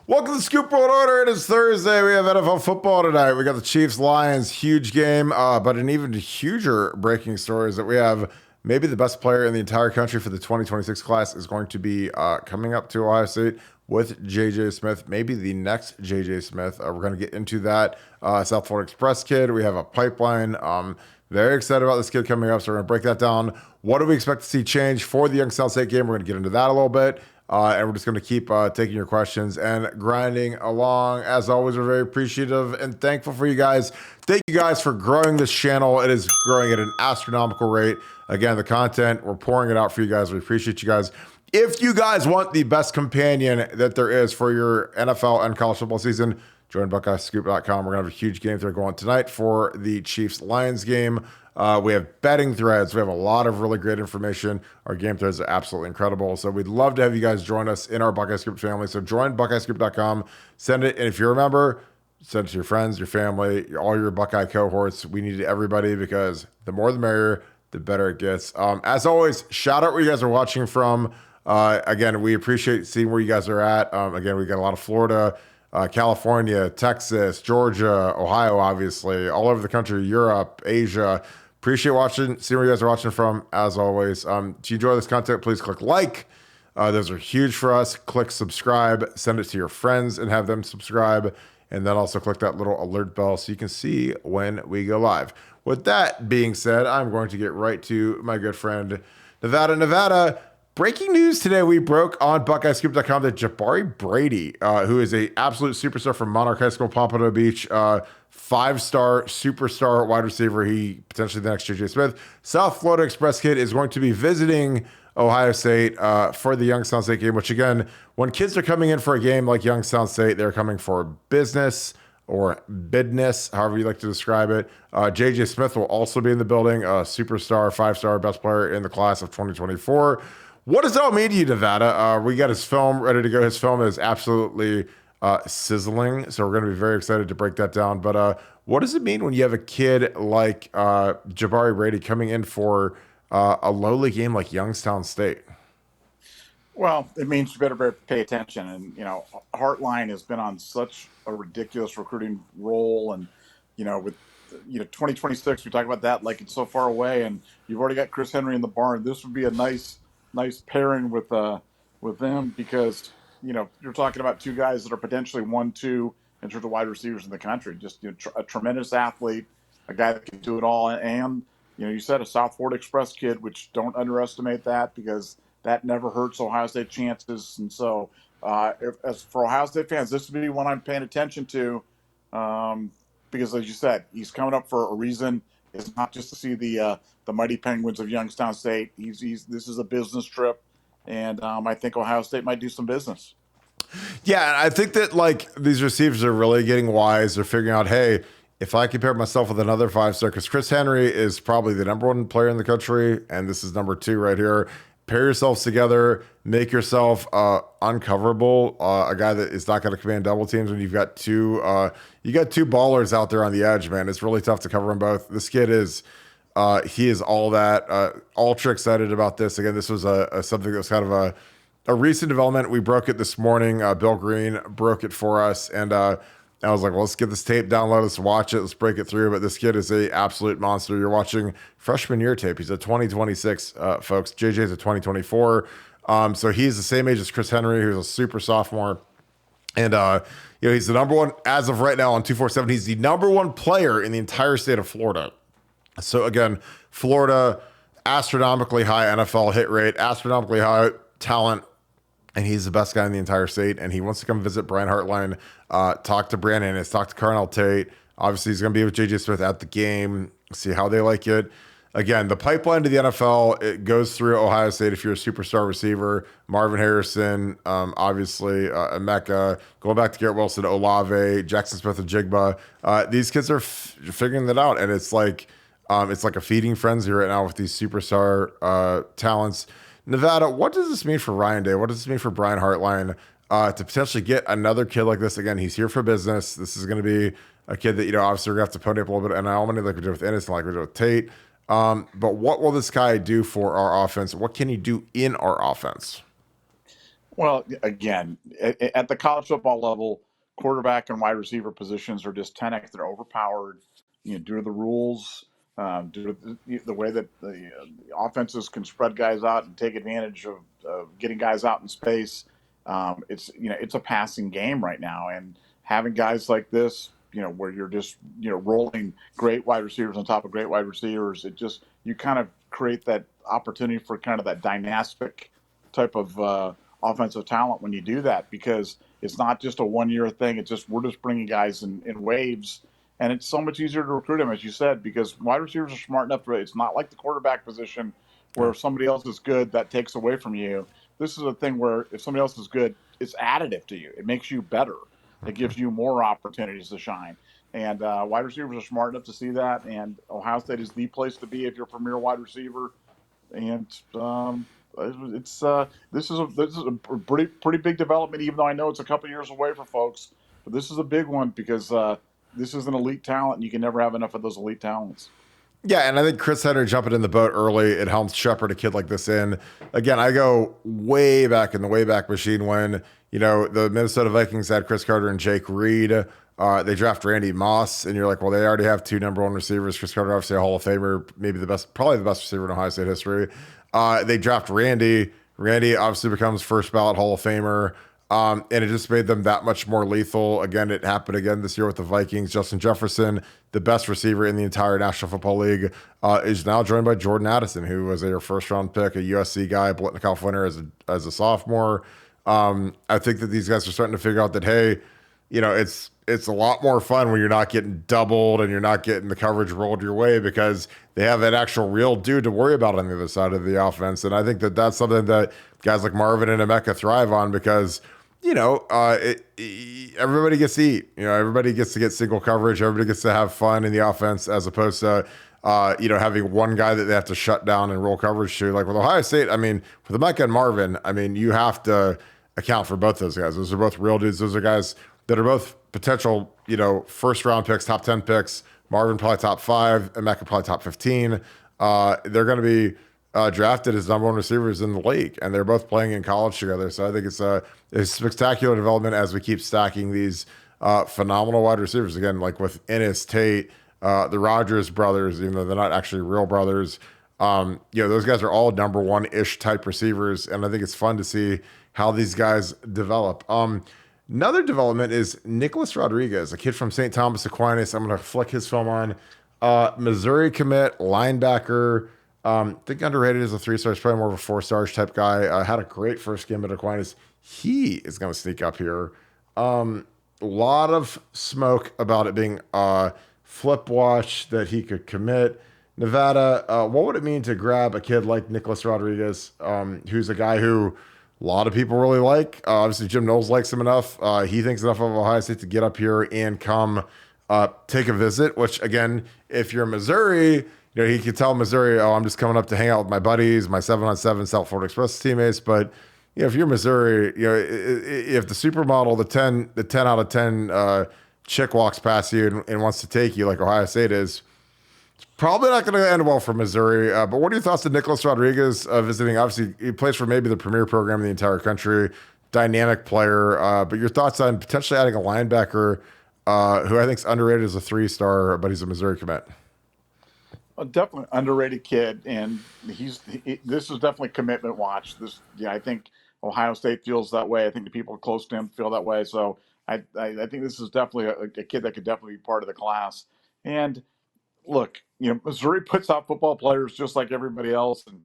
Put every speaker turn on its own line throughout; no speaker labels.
Welcome to Scoop World Order. It is Thursday. We have NFL football tonight. We got the Chiefs-Lions, huge game, but an even huger breaking story is that we have maybe the best player in the entire country for the 2026 class is going to be coming up to Ohio State with J.J. Smith, maybe the next J.J. Smith. We're going to get into that. South Florida Express kid. We have a pipeline. Very excited about this kid coming up, so we're going to break that down. What do we expect to see change for the Youngstown State game? We're going to get into that a little bit. And we're just going to keep taking your questions and grinding along. As always, we're very appreciative and thankful for you guys. Thank you guys for growing this channel. It is growing at an astronomical rate. Again, the content, we're pouring it out for you guys. We appreciate you guys. If you guys want the best companion that there is for your NFL and college football season, join BuckeyeScoop.com. We're going to have a huge game there going tonight for the Chiefs-Lions game. We have betting threads. We have a lot of really great information. Our game threads are absolutely incredible. So we'd love to have you guys join us in our Buckeye Scoop family. So join BuckeyeScoop.com. Send it. And if you remember, send it to your friends, your family, all your Buckeye cohorts. We need everybody because the more the merrier, the better it gets. As always, shout out where you guys are watching from. Again, we appreciate seeing where you guys are at. Again, we got a lot of Florida, California, Texas, Georgia, Ohio, obviously, all over the country, Europe, Asia. Appreciate watching, seeing where you guys are watching from, as always. If you enjoy this content, please click like. Those are huge for us. Click subscribe, send it to your friends and have them subscribe. And then also click that little alert bell so you can see when we go live. With that being said, I'm going to get right to my good friend, Nevada. Breaking news today, we broke on BuckeyeScoop.com that Jabari Brady, who is an absolute superstar from Monarch High School, Pompano Beach, five-star superstar wide receiver, he potentially the next J.J. Smith, South Florida Express kid, is going to be visiting Ohio State for the Youngstown State game, which again, when kids are coming in for a game like Youngstown State, they're coming for business or bidness, however you like to describe it. J.J. Smith will also be in the building, a superstar, five-star, best player in the class of 2024. What does that all mean to you, Nevada? We got his film ready to go. His film is absolutely sizzling, so we're going to be very excited to break that down. But what does it mean when you have a kid like Jabari Brady coming in for a lowly game like Youngstown State?
Well, it means you better pay attention. And, Heartline has been on such a ridiculous recruiting roll. And, with 2026, we talk about that like it's so far away. And you've already got Chris Henry in the barn. This would be a nice pairing with them because you're talking about two guys that are potentially 1-2 in terms of wide receivers in the country. Just a tremendous athlete, a guy that can do it all, and you said a South Florida Express kid, which don't underestimate that because that never hurts Ohio State chances. And so, as for Ohio State fans, this would be one I'm paying attention to because, as you said, he's coming up for a reason. It's not just to see the mighty Penguins of Youngstown State. This is a business trip, and I think Ohio State might do some business.
Yeah, I think that these receivers are really getting wise. They're figuring out, hey, if I compare myself with another five-star, because Chris Henry is probably the number one player in the country, and this is number two right here. Pair yourselves together, make yourself uncoverable, a guy that is not going to command double teams when you've got two ballers out there on the edge, man. It's really tough to cover them both. This kid is he is all that. Ultra excited about this. Again, this was something that was kind of a recent development. We broke it this morning. Bill Greene broke it for us, and I was like, well, let's get this tape download. Let's watch it. Let's break it through. But this kid is a absolute monster. You're watching freshman year tape. He's a 2026, folks. JJ's a 2024. So he's the same age as Chris Henry, who's a super sophomore. And, he's the number one, as of right now on 247. He's the number one player in the entire state of Florida. So again, Florida, astronomically high NFL hit rate, astronomically high talent. And he's the best guy in the entire state. And he wants to come visit Brian Hartline, talk to Brandon Ennis, talk to Carnell Tate. Obviously, he's going to be with J.J. Smith at the game, see how they like it. Again, the pipeline to the NFL, it goes through Ohio State if you're a superstar receiver. Marvin Harrison, obviously, Emeka, going back to Garrett Wilson, Olave, Jackson Smith, and Jigba. These kids are figuring that out. And it's like a feeding frenzy right now with these superstar talents. Nevada, what does this mean for Ryan Day? What does this mean for Brian Hartline to potentially get another kid like this? Again, he's here for business. This is going to be a kid that, obviously we're going to have to pony up a little bit of NIL money like we did with Ennis and like we did with Tate. But what will this guy do for our offense? What can he do in our offense?
Well, again, at the college football level, quarterback and wide receiver positions are just 10x. They're overpowered, due to the rules, due to the way that the offenses can spread guys out and take advantage of getting guys out in space. It's a passing game right now, and having guys like this, where you're just rolling great wide receivers on top of great wide receivers, you kind of create that opportunity for kind of that dynamic type of offensive talent when you do that, because it's not just a 1 year thing. We're just bringing guys in waves, and it's so much easier to recruit them, as you said, because wide receivers are smart enough to. It's not like the quarterback position where
Yeah.
if somebody else is good, that takes away from you. This is a thing where if somebody else is good, it's additive to you. It makes you better. It gives you more opportunities to shine. And wide receivers are smart enough to see that. And Ohio State is the place to be if you're a premier wide receiver. And it's this is a pretty big development, even though I know it's a couple years away for folks. But this is a big one because this is an elite talent, and you can never have enough of those elite talents.
Yeah, and I think Chris Henry jumping in the boat early, it helps shepherd a kid like this in. Again, I go way back in the Wayback Machine when, the Minnesota Vikings had Chris Carter and Jake Reed. They draft Randy Moss, and you're like, well, they already have two number one receivers. Chris Carter, obviously a Hall of Famer, maybe probably the best receiver in Ohio State history. They draft Randy. Randy obviously becomes first ballot Hall of Famer. And it just made them that much more lethal. Again, it happened again this year with the Vikings. Justin Jefferson, the best receiver in the entire National Football League, is now joined by Jordan Addison, who was a first-round pick, a USC guy, Blitnikoff winner as a sophomore. I think that these guys are starting to figure out that, hey, it's a lot more fun when you're not getting doubled and you're not getting the coverage rolled your way, because they have an actual real dude to worry about on the other side of the offense. And I think that that's something that guys like Marvin and Emeka thrive on, because everybody gets to eat. Everybody gets to get single coverage. Everybody gets to have fun in the offense, as opposed to, having one guy that they have to shut down and roll coverage to. Like with Ohio State, I mean, with Emeka and Marvin, I mean, you have to account for both those guys. Those are both real dudes. Those are guys that are both potential, first round picks, top 10 picks. Marvin probably top 5, Emeka probably top 15. They're going to be drafted as number one receivers in the league, and they're both playing in college together. So I think it's a spectacular development as we keep stacking these phenomenal wide receivers. Again, like with Ennis, Tate, the Rogers brothers, even though they're not actually real brothers. Those guys are all number one-ish type receivers, and I think it's fun to see how these guys develop. Another development is Nicholas Rodriguez, a kid from St. Thomas Aquinas. I'm going to flick his film on. Missouri commit, linebacker. I think underrated as a 3-star. He's probably more of a 4-star type guy. Had a great first game at Aquinas. He is going to sneak up here. A lot of smoke about it being flip watch, that he could commit. Nevada, what would it mean to grab a kid like Nicholas Rodriguez, who's a guy who a lot of people really like? Obviously, Jim Knowles likes him enough. He thinks enough of Ohio State to get up here and come take a visit, which, again, if you're Missouri, he could tell Missouri, oh, I'm just coming up to hang out with my buddies, my 7-on-7 South Florida Express teammates. But, if you're Missouri, if the supermodel, the 10 out of 10 chick walks past you and wants to take you like Ohio State is, it's probably not going to end well for Missouri. But what are your thoughts on Nicholas Rodriguez visiting? Obviously, he plays for maybe the premier program in the entire country, dynamic player. But your thoughts on potentially adding a linebacker who I think is underrated as a 3-star, but he's a Missouri commit?
Definitely underrated kid, and this is definitely commitment watch. I think Ohio State feels that way. I think the people close to him feel that way. So I think this is definitely a kid that could definitely be part of the class. And look, Missouri puts out football players just like everybody else. And,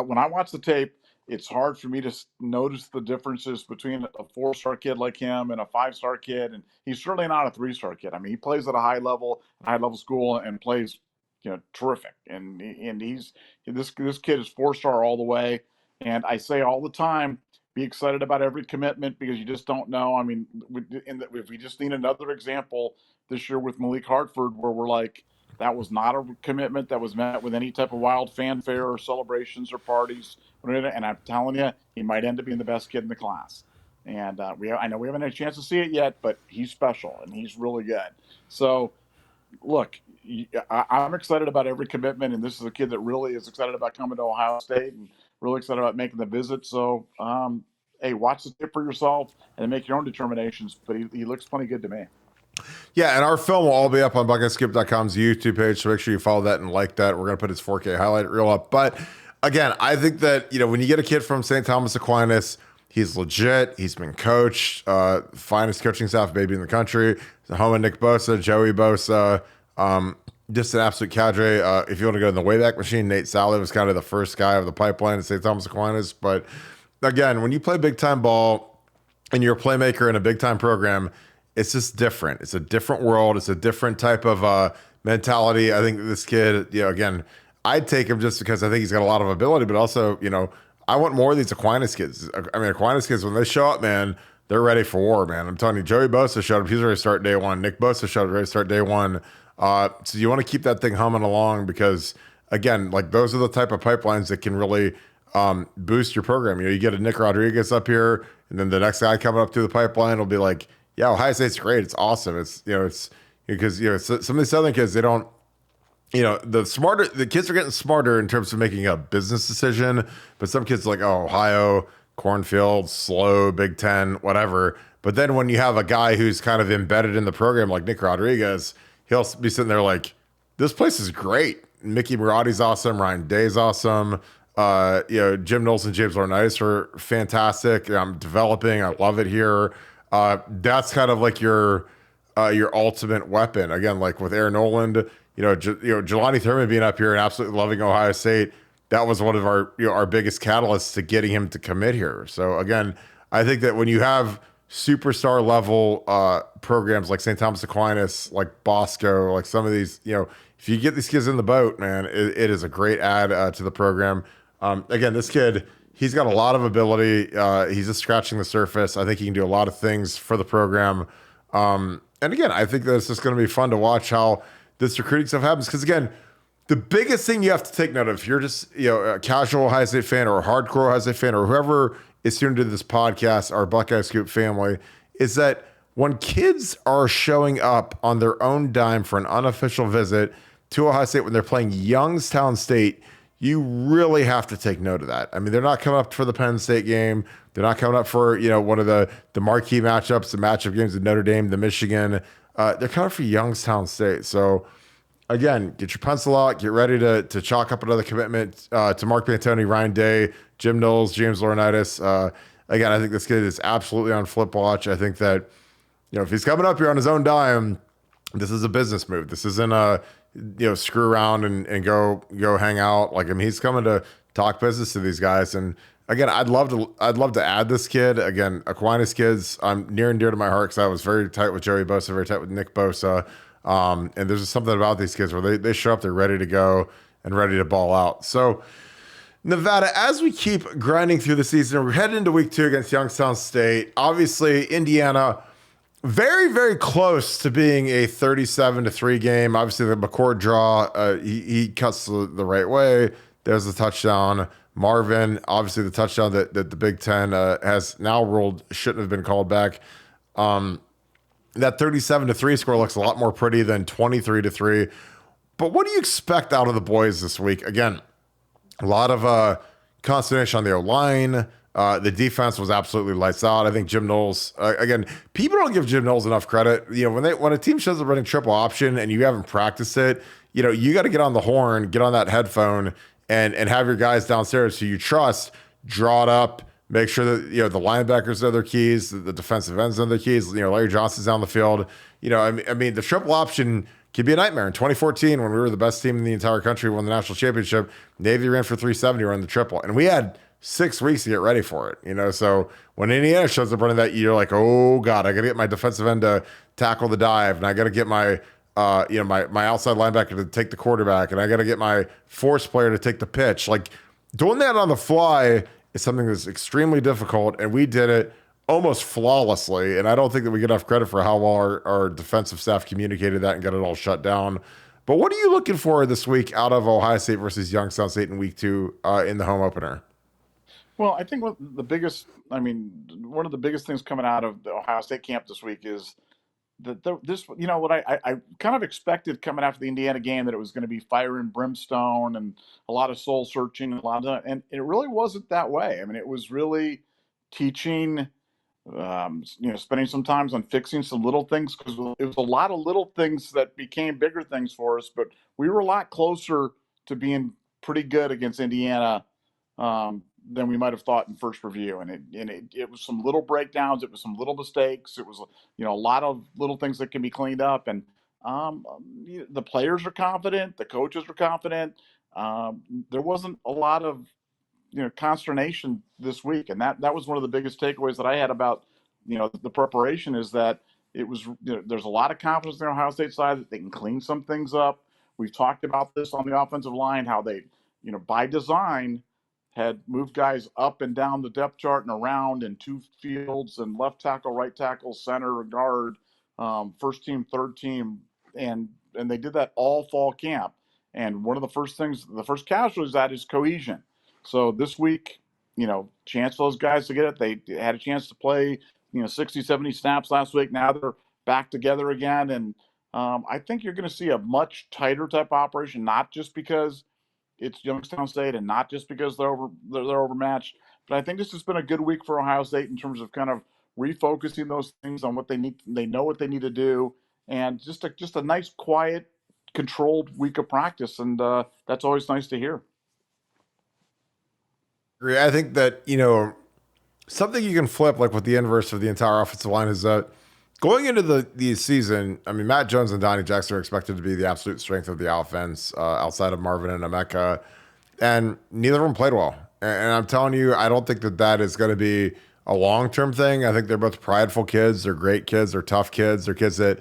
when I watch the tape, it's hard for me to notice the differences between a 4-star kid like him and a 5-star kid. And he's certainly not a 3-star kid. I mean, he plays at a high level school, and plays, terrific. And this kid is 4-star all the way. And I say all the time, be excited about every commitment, because you just don't know. I mean, if we just need another example this year with Malik Hartford, where we're like, that was not a commitment that was met with any type of wild fanfare or celebrations or parties. And I'm telling you, he might end up being the best kid in the class. And I know we haven't had a chance to see it yet, but he's special and he's really good. So, look, I'm excited about every commitment, and this is a kid that really is excited about coming to Ohio State and really excited about making the visit. So hey, watch the tape for yourself and make your own determinations. But he looks plenty good to me.
Yeah, and our film will all be up on BuckeyeScoop.com's YouTube page, so make sure you follow that and like that. We're going to put his 4K highlight reel up. But again, I think that, when you get a kid from St. Thomas Aquinas, he's legit. He's been coached, finest coaching staff maybe in the country. The home of Nick Bosa, Joey Bosa, just an absolute cadre. If you want to go in the Wayback Machine, Nate Sally was kind of the first guy of the pipeline at St. Thomas Aquinas. But again, when you play big-time ball and you're a playmaker in a big-time program, it's just different. It's a different world. It's a different type of mentality. I think this kid, again, I'd take him just because I think he's got a lot of ability, but also, I want more of these Aquinas kids. I mean, Aquinas kids, when they show up, man, they're ready for war, man. I'm telling you, Joey Bosa showed up. He's ready to start day one. Nick Bosa showed up, ready to start day one. So you want to keep that thing humming along because, again, like those are the type of pipelines that can really boost your program. You get a Nick Rodriguez up here, and then the next guy coming up through the pipeline will be like, yeah, Ohio State's great. It's awesome. It's because some of these Southern kids, they don't, the kids are getting smarter in terms of making a business decision, but some kids are like, oh, Ohio, cornfield, slow, Big Ten, whatever. But then when you have a guy who's kind of embedded in the program like Nick Rodriguez, he'll be sitting there like, this place is great. Mickey Marotti's awesome. Ryan Day's awesome. Jim Knowles and James Laurinaitis are fantastic. I'm developing. I love it here. That's kind of like your ultimate weapon. Again, like with Aaron Noland, Jelani Thurman being up here and absolutely loving Ohio State. That was one of our biggest catalysts to getting him to commit here. So again, I think that when you have superstar level programs like St. Thomas Aquinas, like Bosco, like some of these, if you get these kids in the boat, man, it is a great add to the program. Again, this kid, he's got a lot of ability. He's just scratching the surface. I think he can do a lot of things for the program. And again, I think that it's just going to be fun to watch how this recruiting stuff happens. Because again, the biggest thing you have to take note of, if you're just a casual Ohio State fan or a hardcore Ohio State fan or whoever is tuned to this podcast, our Buckeye Scoop family, is that when kids are showing up on their own dime for an unofficial visit to Ohio State when they're playing Youngstown State, you really have to take note of that. I mean, they're not coming up for the Penn State game. They're not coming up for, one of the marquee matchups, the matchup games of Notre Dame, the Michigan. They're coming for Youngstown State. So, again, get your pencil out. Get ready to chalk up another commitment to Mark Pantoni, Ryan Day, Jim Knowles, James Laurinaitis. Again, I think this kid is absolutely on flip watch. I think that, if he's coming up here on his own dime, this is a business move. This isn't a screw around and go hang out. Like, I mean, he's coming to talk business to these guys. And again, I'd love to add this kid. Again, Aquinas kids, I'm near and dear to my heart because I was very tight with Joey Bosa, very tight with Nick Bosa. And there's just something about these kids where they show up, they're ready to go and ready to ball out. So Nevada, as we keep grinding through the season, we're heading into week 2 against Youngstown State. Obviously, Indiana, very, very close to being a 37-3 game. Obviously, the McCord draw, he cuts the right way. There's the touchdown. Marvin, obviously the touchdown that the Big Ten has now ruled shouldn't have been called back. That 37-3 score looks a lot more pretty than 23-3. But what do you expect out of the boys this week? Again, a lot of consternation on the O-line. The defense was absolutely lights out. I think Jim Knowles, again, people don't give Jim Knowles enough credit. When a team shows up running triple option and you haven't practiced it, you got to get on the horn, get on that headphone, and have your guys downstairs who you trust draw it up. Make sure that the linebackers know their keys, the defensive ends know their keys. Larry Johnson's down the field. I mean, the triple option can be a nightmare. In 2014, when we were the best team in the entire country, won the national championship, Navy ran for 370 running the triple, and we had 6 weeks to get ready for it. So when Indiana shows up running that, you're like, oh God, I got to get my defensive end to tackle the dive, and I got to get my my outside linebacker to take the quarterback, and I got to get my force player to take the pitch. Like, doing that on the fly is something that's extremely difficult, and we did it almost flawlessly. And I don't think that we get enough credit for how well our defensive staff communicated that and got it all shut down. But what are you looking for this week out of Ohio State versus Youngstown State in week 2 in the home opener?
Well, I think one of the biggest things coming out of the Ohio State camp this week is what I kind of expected coming after the Indiana game, that it was going to be fire and brimstone and a lot of soul searching and and it really wasn't that way. I mean, it was really teaching, spending some time on fixing some little things, because it was a lot of little things that became bigger things for us. But we were a lot closer to being pretty good against Indiana than we might have thought in first review. And it was some little breakdowns. It was some little mistakes. It was, a lot of little things that can be cleaned up. And the players are confident. The coaches are confident. There wasn't a lot of consternation this week, and that was one of the biggest takeaways that I had about the preparation, is that it was there's a lot of confidence in the Ohio State side that they can clean some things up. We've talked about this on the offensive line, how they by design had moved guys up and down the depth chart and around in two fields, and left tackle, right tackle, center, guard, first team, third team, and they did that all fall camp. And one of the first casualties of that is cohesion. So this week, chance for those guys to get it. They had a chance to play, 60, 70 snaps last week. Now they're back together again. And I think you're going to see a much tighter type operation, not just because it's Youngstown State and not just because they're overmatched, but I think this has been a good week for Ohio State in terms of kind of refocusing those things on what they need. They know what they need to do, and just a nice, quiet, controlled week of practice. And that's always nice to hear.
I think that, something you can flip, like with the inverse of the entire offensive line, is that going into the season, I mean, Matt Jones and Donnie Jackson are expected to be the absolute strength of the offense outside of Marvin and Emeka, and neither of them played well. And I'm telling you, I don't think that is going to be a long-term thing. I think they're both prideful kids. They're great kids. They're tough kids. They're kids that,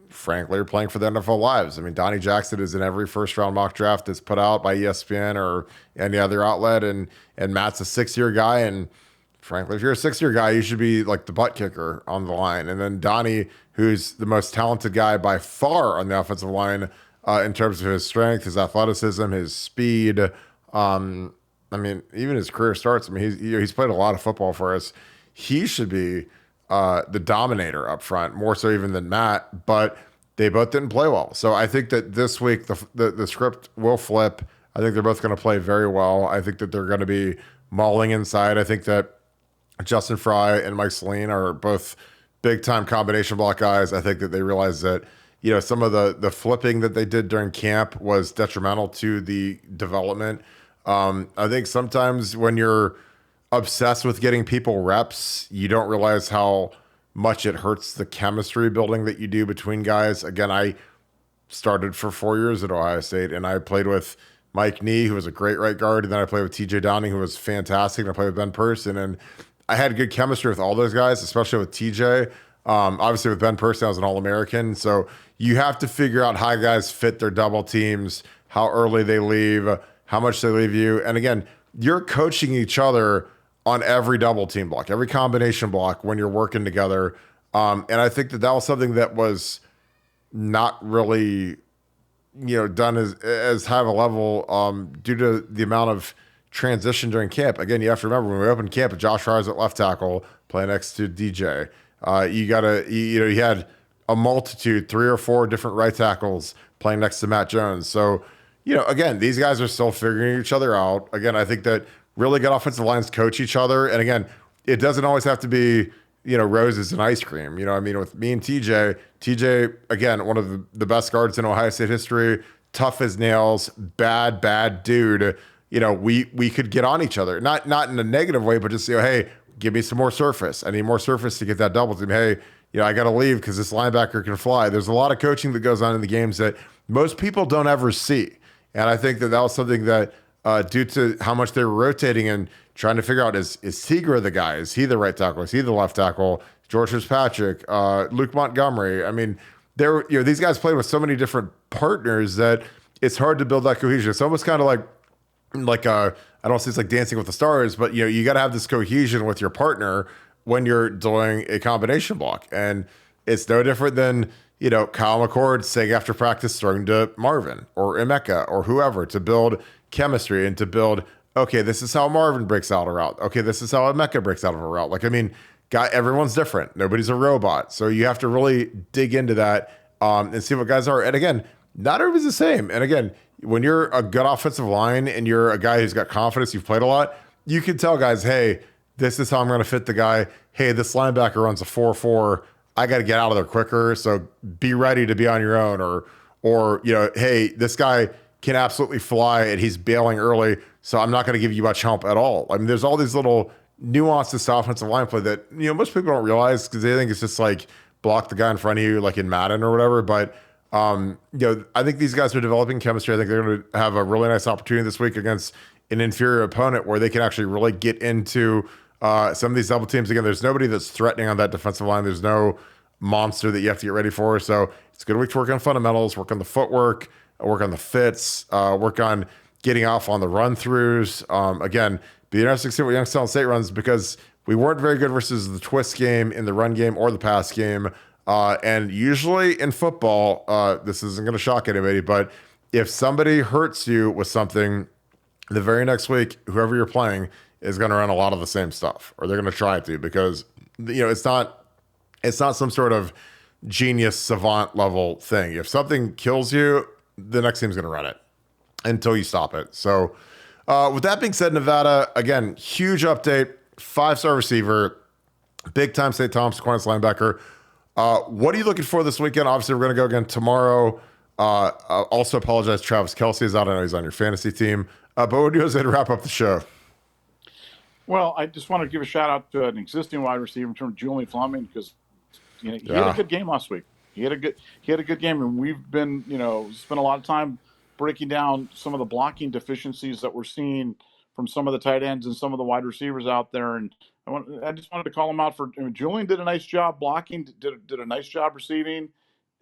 frankly, are playing for their NFL lives. I mean, Donnie Jackson is in every first-round mock draft that's put out by ESPN or any other outlet, and Matt's a 6-year guy, and frankly, if you're a 6-year guy, you should be like the butt kicker on the line. And then Donnie, who's the most talented guy by far on the offensive line in terms of his strength, his athleticism, his speed. I mean, even his career starts. I mean, he's played a lot of football for us. He should be the dominator up front, more so even than Matt. But they both didn't play well. So I think that this week the script will flip. I think they're both going to play very well. I think that they're going to be mauling inside. I think that Justin Fry and Mike Saline are both big-time combination block guys. I think that they realize that, some of the flipping that they did during camp was detrimental to the development. I think sometimes when you're obsessed with getting people reps, you don't realize how much it hurts the chemistry building that you do between guys. Again, I started for 4 years at Ohio State, and I played with Mike Nee, who was a great right guard, and then I played with TJ Downing, who was fantastic, and I played with Ben Person, and I had good chemistry with all those guys, especially with TJ. Obviously, with Ben Person, I was an All-American. So you have to figure out how guys fit their double teams, how early they leave, how much they leave you. And again, you're coaching each other on every double team block, every combination block when you're working together. And I think that was something that was not really, done as high of a level due to the amount of transition during camp. Again, you have to remember when we opened camp, Josh Fry's at left tackle playing next to DJ. You had a multitude, 3 or 4 different right tackles playing next to Matt Jones. So, again, these guys are still figuring each other out. Again, I think that really good offensive lines coach each other. And again, it doesn't always have to be, roses and ice cream. With me and TJ, again, one of the best guards in Ohio State history, tough as nails, bad dude. We could get on each other, not in a negative way, but just, hey, give me some more surface. I need more surface to get that double team. Hey, I got to leave because this linebacker can fly. There's a lot of coaching that goes on in the games that most people don't ever see. And I think that was something that, due to how much they were rotating and trying to figure out, is Seager the guy? Is he the right tackle? Is he the left tackle? George Fitzpatrick, Luke Montgomery. I mean, these guys played with so many different partners that it's hard to build that cohesion. It's almost kind of like I don't say it's like Dancing with the Stars, but you got to have this cohesion with your partner when you're doing a combination block. And it's no different than, Kyle McCord saying after practice, throwing to Marvin or Emeka or whoever to build chemistry and to build, okay, this is how Marvin breaks out a route. Okay, this is how Emeka breaks out of a route. Everyone's different. Nobody's a robot. So you have to really dig into that and see what guys are. And again, not everybody's the same. And again, when you're a good offensive line and you're a guy who's got confidence, you've played a lot, you can tell guys, hey, this is how I'm going to fit the guy. Hey, this linebacker runs a 4.4. I got to get out of there quicker. So be ready to be on your own. Or hey, this guy can absolutely fly and he's bailing early. So I'm not going to give you much help at all. I mean, there's all these little nuances to offensive line play that, most people don't realize because they think it's just like block the guy in front of you, like in Madden or whatever. But, I think these guys are developing chemistry. I think they're going to have a really nice opportunity this week against an inferior opponent where they can actually really get into some of these double teams. Again, there's nobody that's threatening on that defensive line. There's no monster that you have to get ready for. So it's a good week to work on fundamentals, work on the footwork, work on the fits, work on getting off on the run-throughs. Again, be interesting to see what Youngstown State runs because we weren't very good versus the twist game in the run game or the pass game. And usually in football, this isn't going to shock anybody, but if somebody hurts you with something, the very next week, whoever you're playing is going to run a lot of the same stuff, or they're going to try to because it's not some sort of genius savant level thing. If something kills you, the next team's going to run it until you stop it. So with that being said, Nevada, again, huge update, 5-star receiver, big time St. Thomas Aquinas linebacker. What are you looking for this weekend? Obviously, we're going to go again tomorrow. Also apologize, Travis Kelce is out. I know he's on your fantasy team. But what do you say to wrap up the show?
Well, I just want to give a shout out to an existing wide receiver in terms of Julian Fleming because he had a good game last week. He had a good game, and we've been spent a lot of time breaking down some of the blocking deficiencies that we're seeing from some of the tight ends and some of the wide receivers out there. And I just wanted to call him out for Julian did a nice job blocking, did a nice job receiving,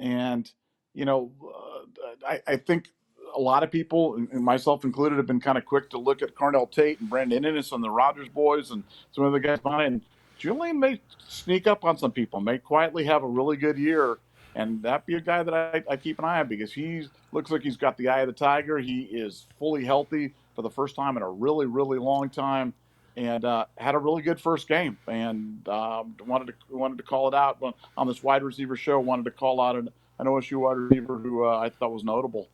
and I think a lot of people, and myself included, have been kind of quick to look at Carnell Tate and Brandon Ennis and the Rogers boys and some of the guys behind. And Julian may sneak up on some people, may quietly have a really good year, and that'd be a guy that I keep an eye on because he looks like he's got the eye of the tiger. He is fully healthy for the first time in a really, really long time, and had a really good first game. And wanted to call it out on this wide receiver show. Wanted to call out an OSU wide receiver who I thought was notable.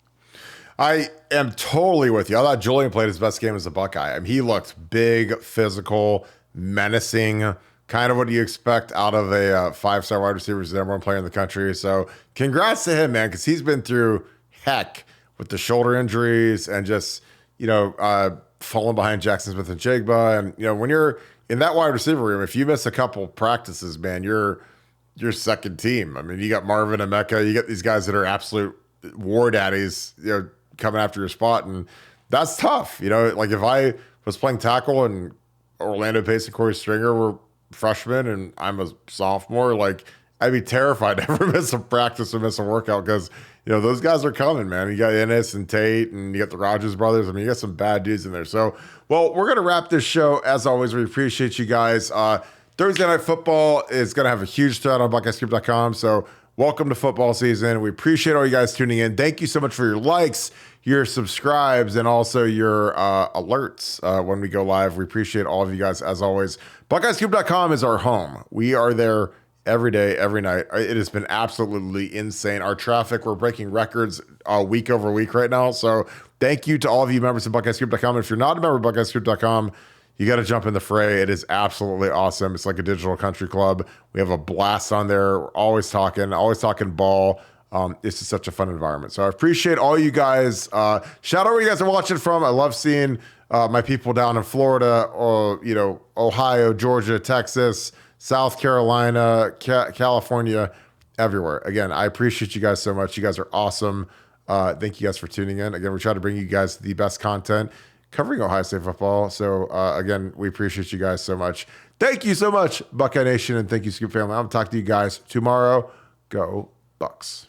I am totally with you. I thought Julian played his best game as a Buckeye. I mean, he looked big, physical, menacing, kind of what you expect out of a 5-star wide receiver who's the number one player in the country. So congrats to him, man, because he's been through heck with the shoulder injuries and just, falling behind Jackson Smith and Jigba. And, when you're in that wide receiver room, if you miss a couple practices, man, you're second team. I mean, you got Marvin and Mecca, you got these guys that are absolute war daddies, coming after your spot. And that's tough. Like if I was playing tackle and Orlando Pace and Corey Stringer were freshmen and I'm a sophomore, like I'd be terrified to ever miss a practice or miss a workout because, those guys are coming, man. You got Ennis and Tate and you got the Rogers brothers. I mean, you got some bad dudes in there. So, well, we're going to wrap this show. As always, we appreciate you guys. Thursday Night Football is going to have a huge thread on BuckeyeScoop.com. So welcome to football season. We appreciate all you guys tuning in. Thank you so much for your likes, your subscribes, and also your alerts when we go live. We appreciate all of you guys as always. BuckeyeScoop.com is our home. We are there every day, every night. It has been absolutely insane. Our traffic, we're breaking records week over week right now. So thank you to all of you members of BuckeyeScoop.com. If you're not a member of BuckeyeScoop.com, you got to jump in the fray. It is absolutely awesome. It's like a digital country club. We have a blast on there. We're always talking ball. It's just such a fun environment. So I appreciate all you guys. Shout out where you guys are watching from. I love seeing my people down in Florida, or Ohio, Georgia, Texas, South Carolina, California, everywhere. Again, I appreciate you guys so much. You guys are awesome. Thank you guys for tuning in. Again, we try to bring you guys the best content covering Ohio State football. So again, we appreciate you guys so much. Thank you so much, Buckeye Nation, and thank you, Scoop family. I'm going to talk to you guys tomorrow. Go Bucks.